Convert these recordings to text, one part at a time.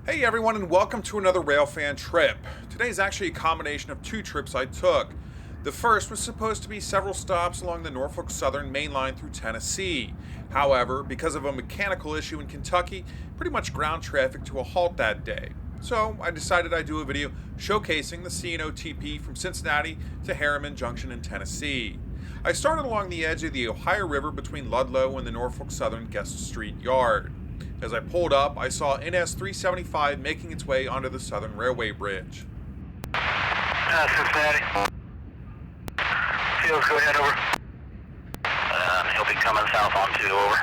Hey everyone, and welcome to another Railfan trip. Today is actually a combination of two trips I took. The first was supposed to be several stops along the Norfolk Southern Mainline through Tennessee. However, because of a mechanical issue in Kentucky, pretty much ground traffic to a halt that day. So I decided I'd do a video showcasing the cno&tp from Cincinnati to Harriman, Junction in Tennessee. I started along the edge of the Ohio River between Ludlow and the Norfolk Southern Guest Street Yard. As I pulled up, I saw NS 375 making its way onto the Southern Railway Bridge. Cincinnati. Fields, go ahead, over. He'll be coming south on 2, over.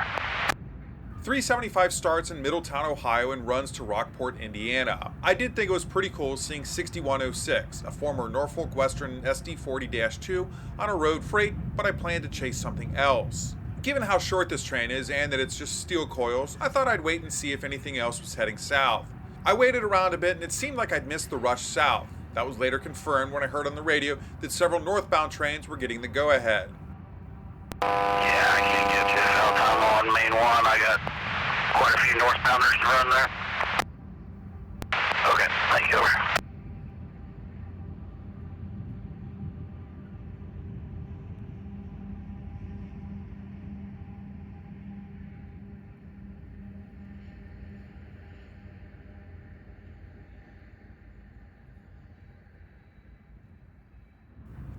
375 starts in Middletown, Ohio and runs to Rockport, Indiana. I did think it was pretty cool seeing 6106, a former Norfolk Western SD40-2, on a road freight, but I planned to chase something else. Given how short this train is and that it's just steel coils, I thought I'd wait and see if anything else was heading south. I waited around a bit and it seemed like I'd missed the rush south. That was later confirmed when I heard on the radio that several northbound trains were getting the go-ahead. Yeah, I can't get you south. I'm on Main 1. I got quite a few northbounders to run there. Okay, thank you, over.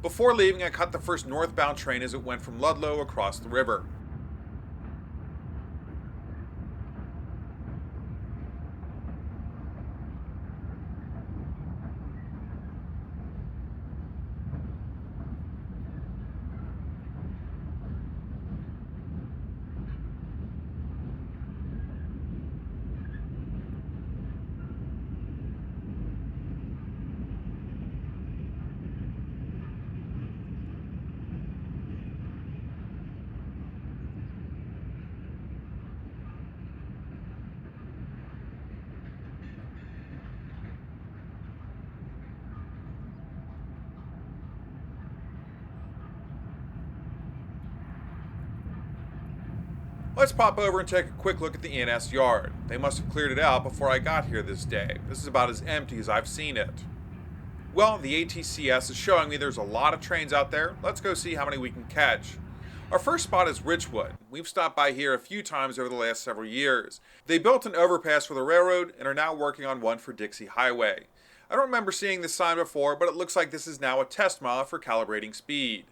Before leaving, I caught the first northbound train as it went from Ludlow across the river. Let's pop over and take a quick look at the NS Yard. They must have cleared it out before I got here this day. This is about as empty as I've seen it. Well, the ATCS is showing me there's a lot of trains out there. Let's go see how many we can catch. Our first spot is Richwood. We've stopped by here a few times over the last several years. They built an overpass for the railroad and are now working on one for Dixie Highway. I don't remember seeing this sign before, but it looks like this is now a test mile for calibrating speed.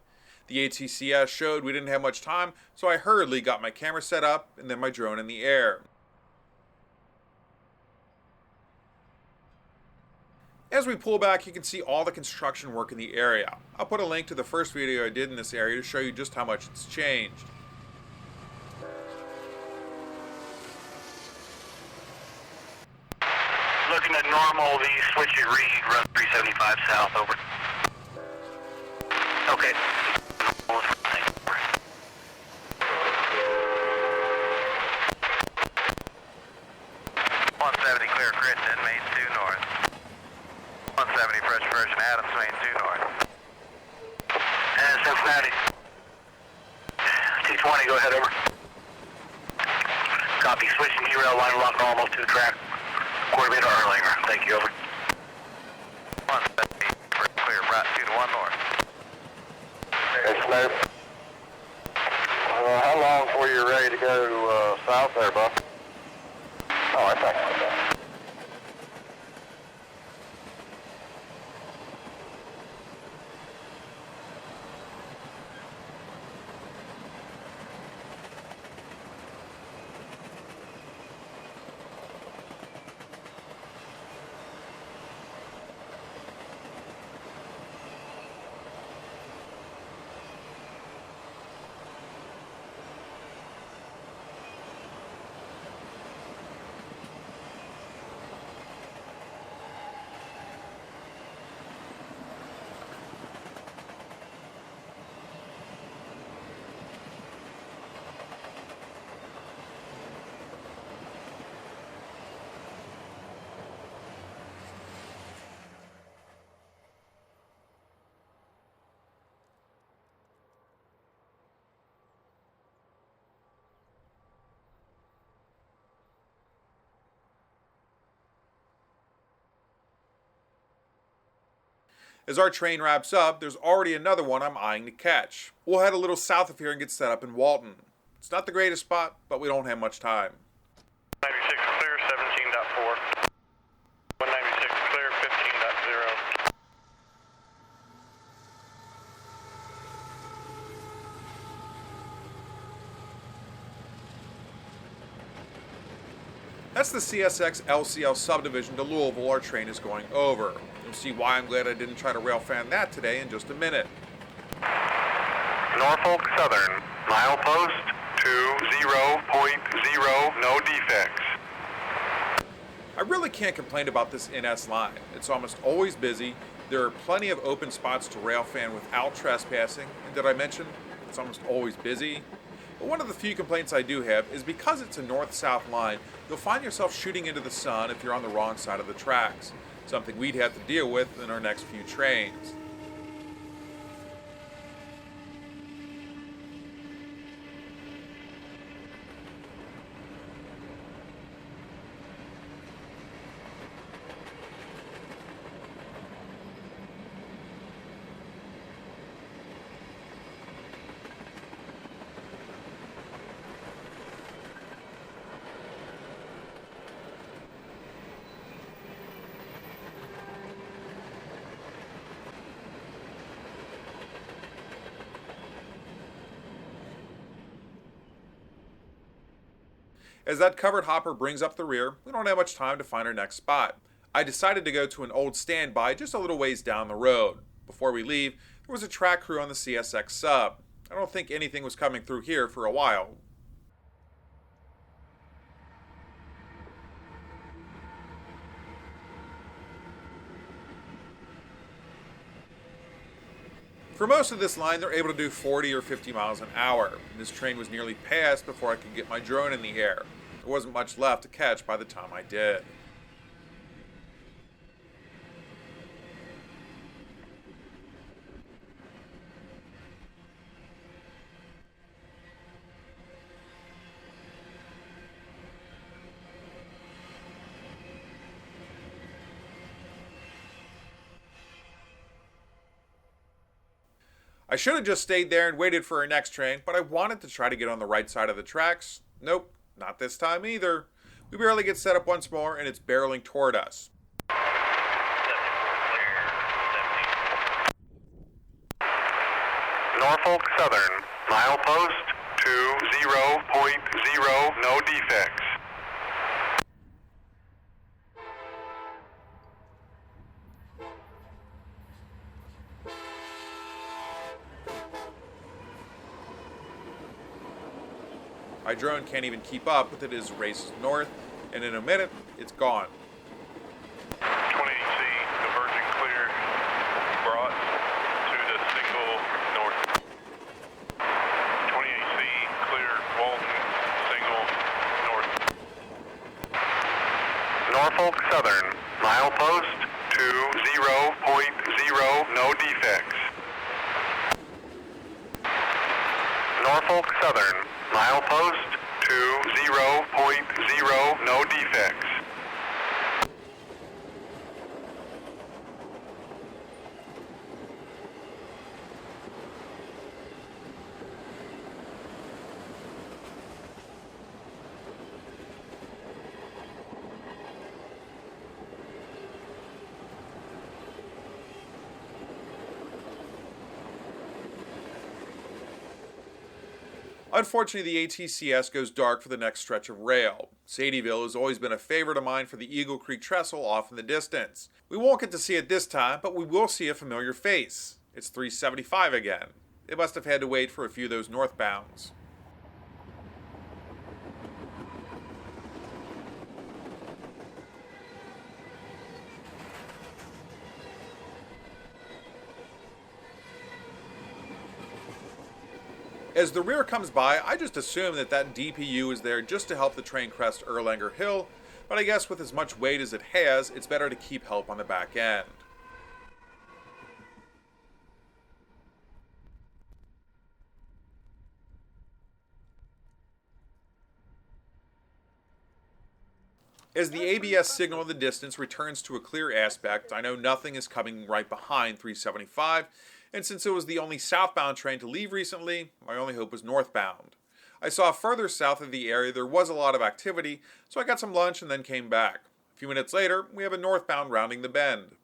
The ATCS showed we didn't have much time, so I hurriedly got my camera set up and then my drone in the air. As we pull back, you can see all the construction work in the area. I'll put a link to the first video I did in this area to show you just how much it's changed. Looking at normal, the switch at Reed, run 375 south, over. Okay. 170 clear Crittenden, main 2 north. 170 fresh version Adams, main 2 north. And Cincinnati. T20, go ahead, over. Copy, switching derail line lock normal 2 track. Quarter meter Erlanger, thank you, over. 170 clear, right 2 to 1 north. Yes, sir. How long before you're ready to go south there, Buck? Oh, I think like that. As our train wraps up, there's already another one I'm eyeing to catch. We'll head a little south of here and get set up in Walton. It's not the greatest spot, but we don't have much time. 96 clear, 17.4. 196 clear, 15.0. That's the CSX LCL subdivision to Louisville our train is going over. You'll see why I'm glad I didn't try to railfan that today in just a minute. Norfolk Southern, milepost 20.0, no defects. I really can't complain about this NS line. It's almost always busy. There are plenty of open spots to railfan without trespassing. And did I mention it's almost always busy? But one of the few complaints I do have is because it's a north-south line, you'll find yourself shooting into the sun if you're on the wrong side of the tracks, something we'd have to deal with in our next few trains. As that covered hopper brings up the rear, we don't have much time to find our next spot. I decided to go to an old standby just a little ways down the road. Before we leave, there was a track crew on the CSX sub. I don't think anything was coming through here for a while. For most of this line, they're able to do 40 or 50 miles an hour. This train was nearly passed before I could get my drone in the air. There wasn't much left to catch by the time I did. I should have just stayed there and waited for our next train, but I wanted to try to get on the right side of the tracks. Nope, not this time either. We barely get set up once more, and it's barreling toward us. Norfolk Southern, milepost 20.0, no defects. My drone can't even keep up with it as it races north, and in a minute, it's gone. 28C, diverging clear, brought to the single north. 28C, clear, Walton, single north. Norfolk Southern, milepost 20.0, no defects. Norfolk Southern, milepost 20.0, no defects. Unfortunately, the ATCS goes dark for the next stretch of rail. Sadieville has always been a favorite of mine for the Eagle Creek Trestle off in the distance. We won't get to see it this time, but we will see a familiar face. It's 375 again. They must have had to wait for a few of those northbounds. As the rear comes by, I just assume that DPU is there just to help the train crest Erlanger Hill, but I guess with as much weight as it has, it's better to keep help on the back end. As the ABS signal in the distance returns to a clear aspect, I know nothing is coming right behind 375, and since it was the only southbound train to leave recently, my only hope was northbound. I saw further south of the area there was a lot of activity, so I got some lunch and then came back. A few minutes later, we have a northbound rounding the bend.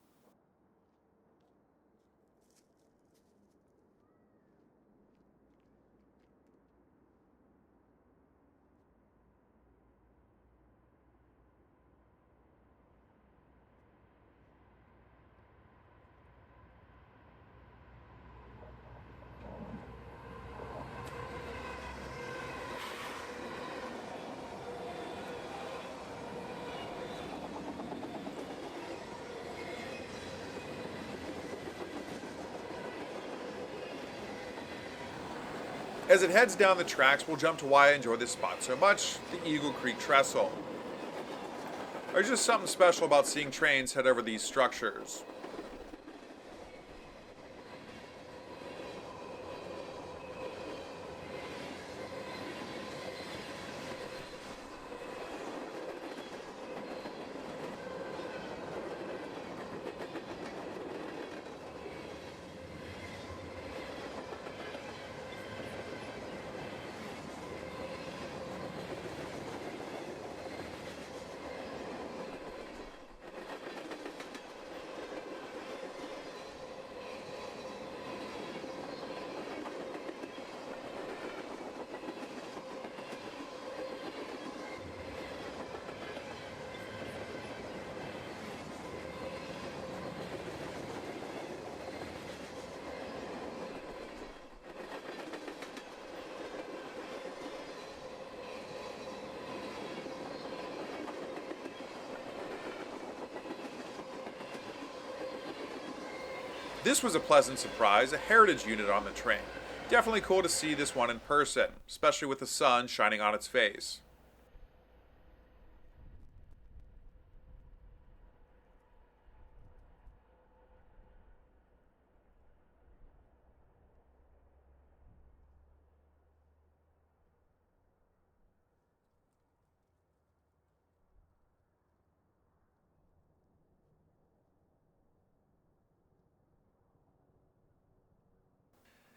As it heads down the tracks, we'll jump to why I enjoy this spot so much, the Eagle Creek Trestle. There's just something special about seeing trains head over these structures. This was a pleasant surprise, a heritage unit on the train. Definitely cool to see this one in person, especially with the sun shining on its face.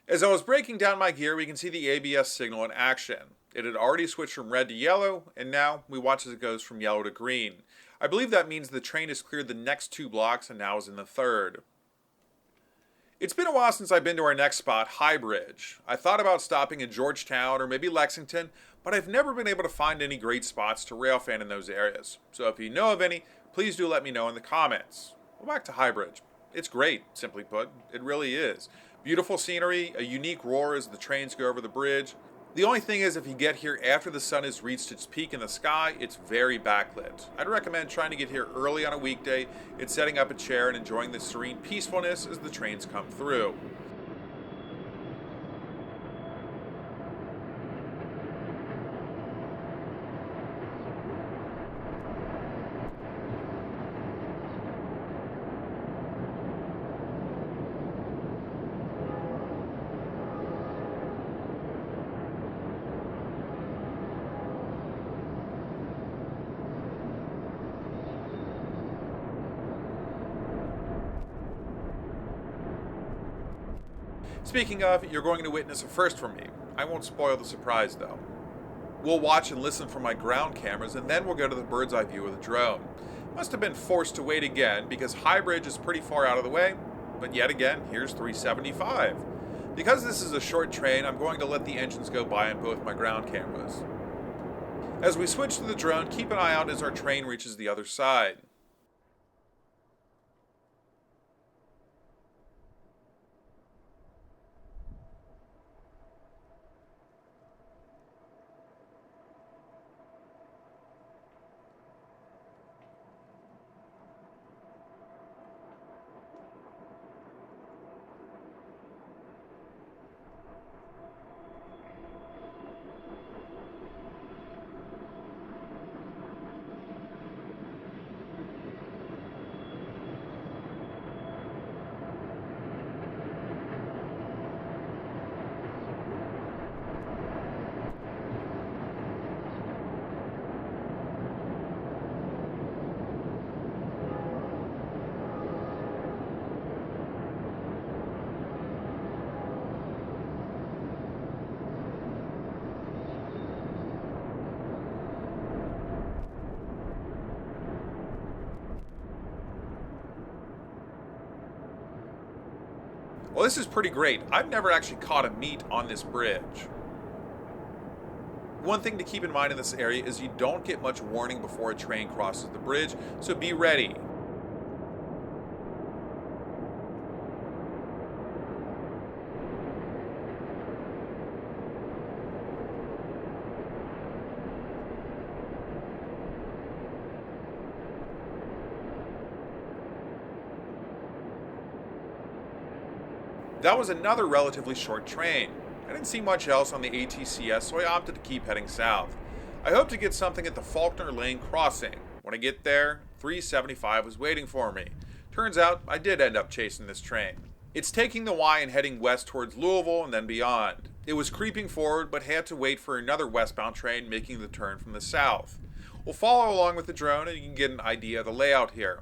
As I was breaking down my gear, we can see the ABS signal in action. It had already switched from red to yellow, and now we watch as it goes from yellow to green. I believe that means the train has cleared the next 2 blocks and now is in the 3rd. It's been a while since I've been to our next spot, High Bridge. I thought about stopping in Georgetown or maybe Lexington, but I've never been able to find any great spots to railfan in those areas. So if you know of any, please do let me know in the comments. Well, back to High Bridge. It's great, simply put. It really is. Beautiful scenery, a unique roar as the trains go over the bridge. The only thing is, if you get here after the sun has reached its peak in the sky, it's very backlit. I'd recommend trying to get here early on a weekday and setting up a chair and enjoying the serene peacefulness as the trains come through. Speaking of, you're going to witness a first from me. I won't spoil the surprise though. We'll watch and listen from my ground cameras, and then we'll go to the bird's eye view of the drone. Must have been forced to wait again because High Bridge is pretty far out of the way, but yet again, here's 375. Because this is a short train, I'm going to let the engines go by on both my ground cameras. As we switch to the drone, keep an eye out as our train reaches the other side. Well, this is pretty great. I've never actually caught a meet on this bridge. One thing to keep in mind in this area is you don't get much warning before a train crosses the bridge, so be ready. That was another relatively short train. I didn't see much else on the ATCS, so I opted to keep heading south. I hope to get something at the Faulkner Lane crossing. When I get there, 375 was waiting for me. Turns out I did end up chasing this train. It's taking the Y and heading west towards Louisville and then beyond. It was creeping forward, but had to wait for another westbound train making the turn from the south. We'll follow along with the drone and you can get an idea of the layout here.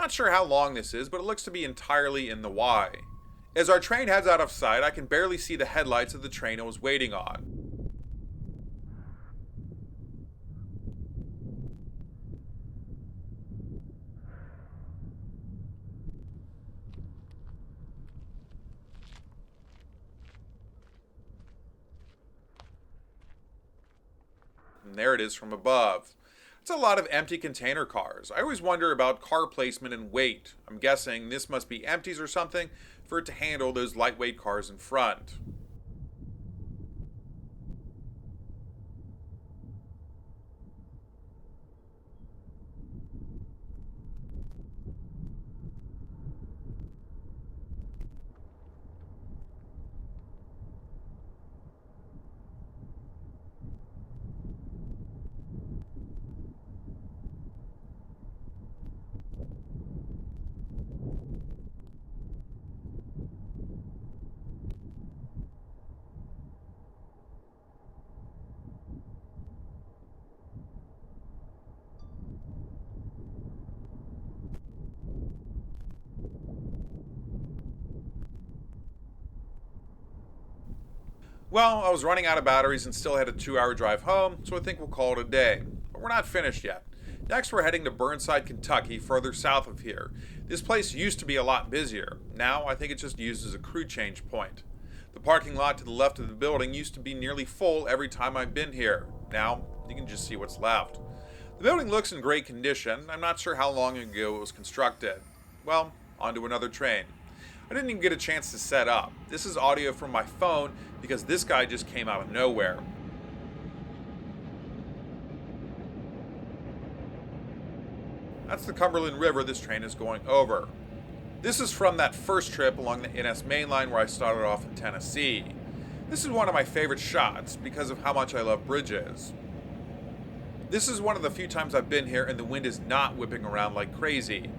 Not sure how long this is, but it looks to be entirely in the Y. As our train heads out of sight, I can barely see the headlights of the train I was waiting on. And there it is from above. It's a lot of empty container cars. I always wonder about car placement and weight. I'm guessing this must be empties or something for it to handle those lightweight cars in front. Well, I was running out of batteries and still had a 2-hour drive home, so I think we'll call it a day. But we're not finished yet. Next, we're heading to Burnside, Kentucky, further south of here. This place used to be a lot busier. Now, I think it's just used as a crew change point. The parking lot to the left of the building used to be nearly full every time I've been here. Now, you can just see what's left. The building looks in great condition. I'm not sure how long ago it was constructed. Well, on to another train. I didn't even get a chance to set up. This is audio from my phone because this guy just came out of nowhere. That's the Cumberland River this train is going over. This is from that first trip along the NS Mainline where I started off in Tennessee. This is one of my favorite shots because of how much I love bridges. This is one of the few times I've been here and the wind is not whipping around like crazy.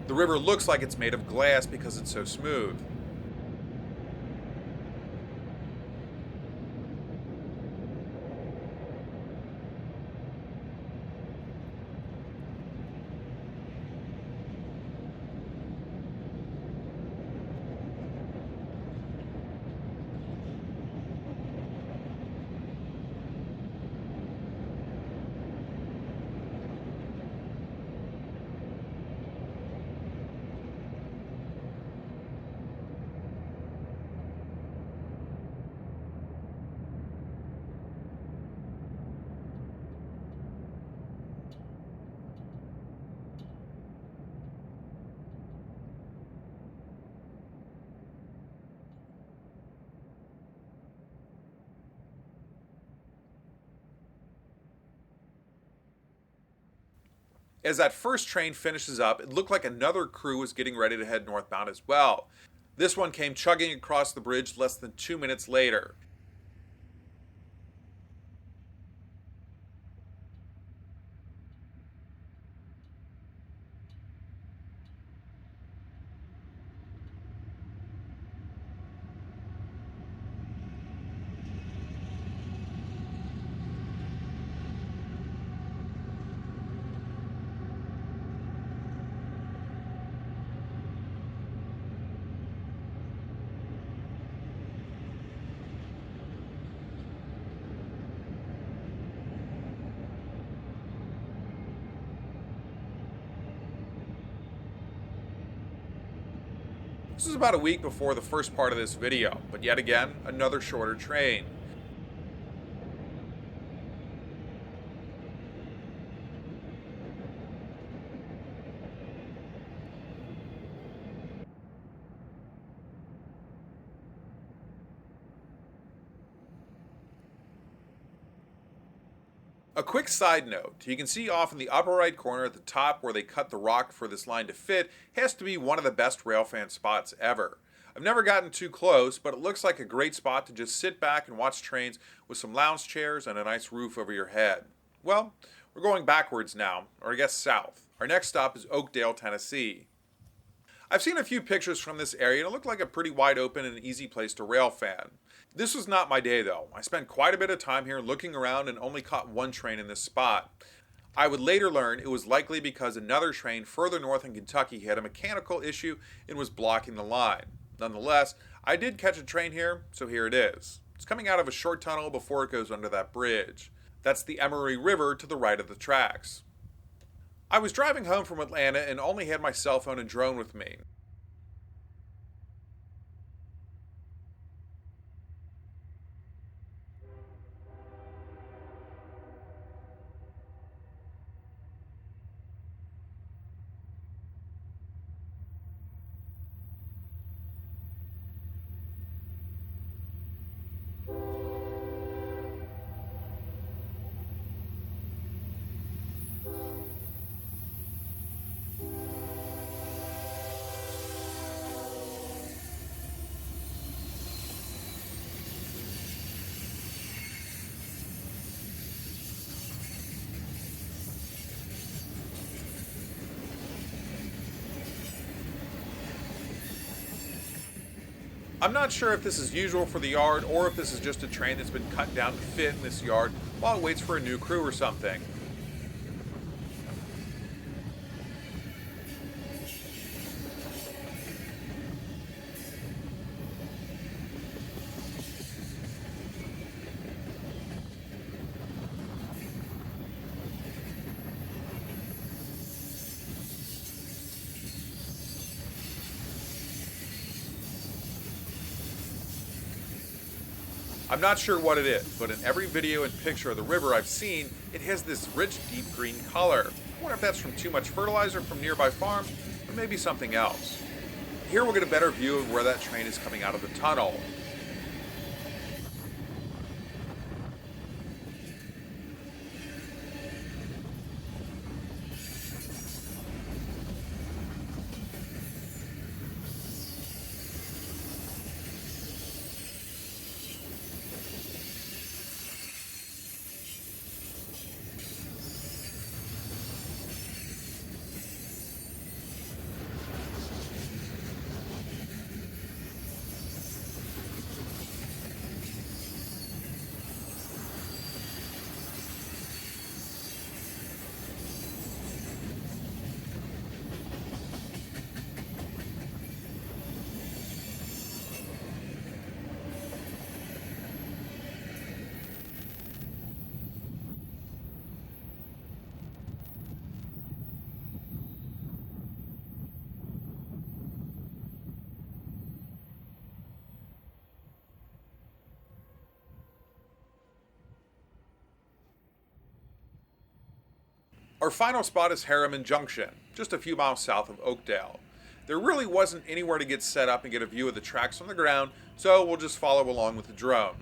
The river looks like it's made of glass because it's so smooth. As that first train finishes up, it looked like another crew was getting ready to head northbound as well. This one came chugging across the bridge less than 2 minutes later. This is about a week before the first part of this video, but yet again, another shorter train. A quick side note, you can see off in the upper right corner at the top where they cut the rock for this line to fit has to be one of the best Railfan spots ever. I've never gotten too close, but it looks like a great spot to just sit back and watch trains with some lounge chairs and a nice roof over your head. Well, we're going backwards now, or I guess south. Our next stop is Oakdale, Tennessee. I've seen a few pictures from this area and it looked like a pretty wide open and easy place to Railfan. This was not my day though. I spent quite a bit of time here looking around and only caught one train in this spot. I would later learn it was likely because another train further north in Kentucky had a mechanical issue and was blocking the line. Nonetheless, I did catch a train here, so here it is. It's coming out of a short tunnel before it goes under that bridge. That's the Emory River to the right of the tracks. I was driving home from Atlanta and only had my cell phone and drone with me. I'm not sure if this is usual for the yard or if this is just a train that's been cut down to fit in this yard while it waits for a new crew or something. I'm not sure what it is, but in every video and picture of the river I've seen, it has this rich, deep green color. I wonder if that's from too much fertilizer from nearby farms, or maybe something else. Here we'll get a better view of where that train is coming out of the tunnel. Our final spot is Harriman Junction, just a few miles south of Oakdale. There really wasn't anywhere to get set up and get a view of the tracks on the ground, so we'll just follow along with the drone.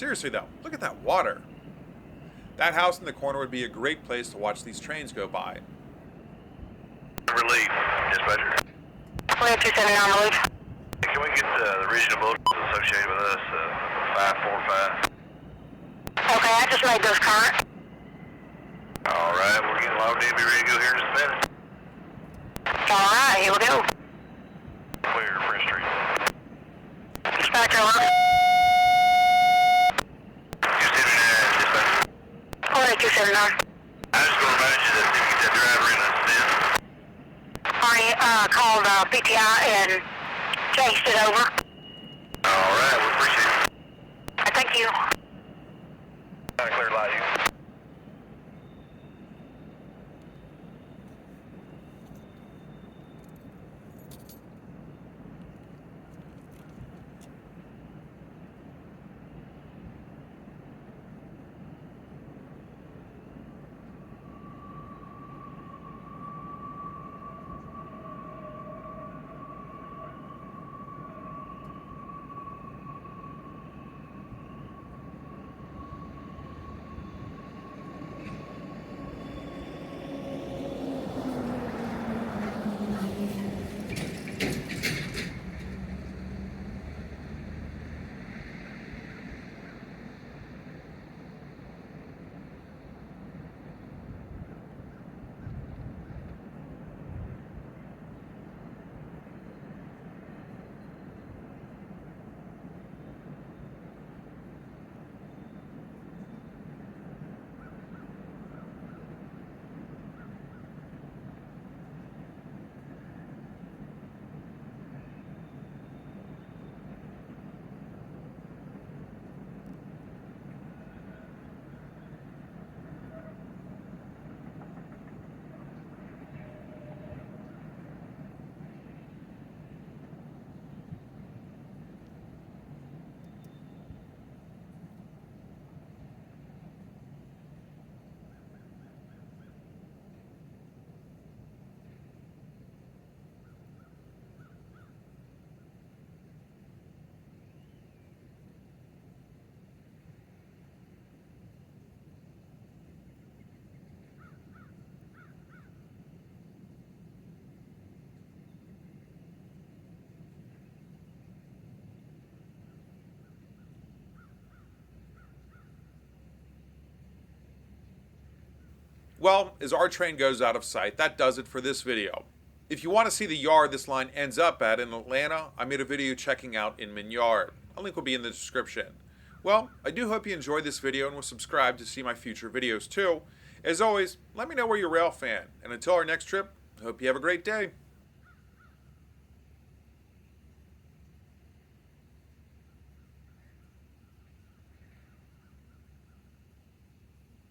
Seriously though, look at that water. That house in the corner would be a great place to watch these trains go by. Relief, dispatcher. Clear 279 relief. Can we get the regional bulletins associated with us, 545? Okay, I just made those current. Alright, we're getting logged in. Be ready to go here in just a minute. Alright, here we go. Clear, Prince Street. Dispatcher alert. 279, dispatcher. Clear 279. I just going to remind you that if you get that driver in us, then I called PTI and changed it over. alright, we appreciate it. Thank you. Got a clear light, you. Well, as our train goes out of sight, that does it for this video. If you want to see the yard this line ends up at in Atlanta, I made a video checking out Inman Yard. A link will be in the description. Well, I do hope you enjoyed this video and will subscribe to see my future videos too. As always, let me know where you're a rail fan. And until our next trip, I hope you have a great day.